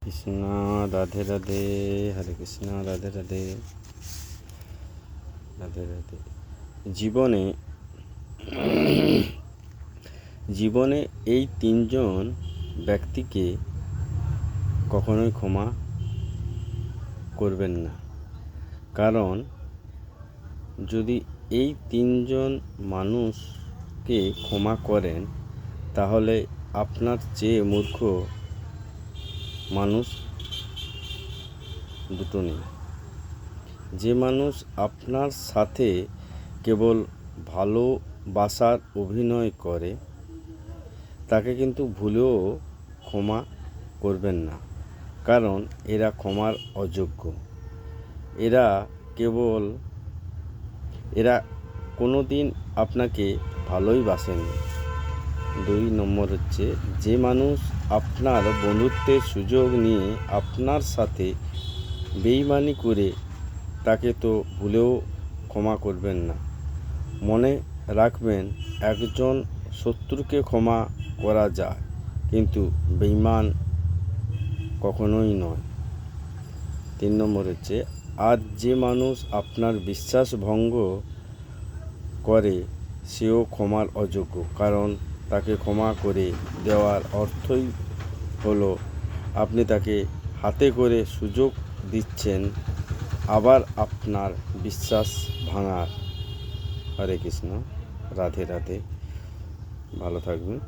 কৃষ্ণ রাধে রাধে, হরে কৃষ্ণ রাধে রাধে, রাধে রাধে। জীবনে এই তিনজন ব্যক্তিকে কখনোই ক্ষমা করবেন না। কারণ যদি এই তিনজন মানুষকে ক্ষমা করেন তাহলে আপনার চেয়ে মূর্খ মানুষ দুটো নেই। যে মানুষ আপনার সাথে কেবল ভালোবাসার অভিনয় করে তাকে কিন্তু ভুলেও ক্ষমা করবেন না, কারণ এরা ক্ষমার অযোগ্য। এরা কোনো দিন আপনাকে ভালোই বাসেনি। 2 নম্বর হচ্ছে, যে মানুষ আপনার বন্ধুত্বের সুযোগ নিয়ে আপনার সাথে বেইমানি করে তাকে তো ভুলেও ক্ষমা করবেন না। মনে রাখবেন, একজন শত্রুকে ক্ষমা করা যায়, কিন্তু বেইমান কখনোই নয়। 3 নম্বর হচ্ছে, আর যে মানুষ আপনার বিশ্বাস ভঙ্গ করে সেও ক্ষমার অযোগ্য, কারণ তাকে ক্ষমা করে দেওয়ার অর্থই হলো আপনি তাকে হাতে করে সুযোগ দিচ্ছেন আবার আপনার বিশ্বাস ভাঙার। হরে কৃষ্ণ, রাধে রাধে, ভালো থাকবেন।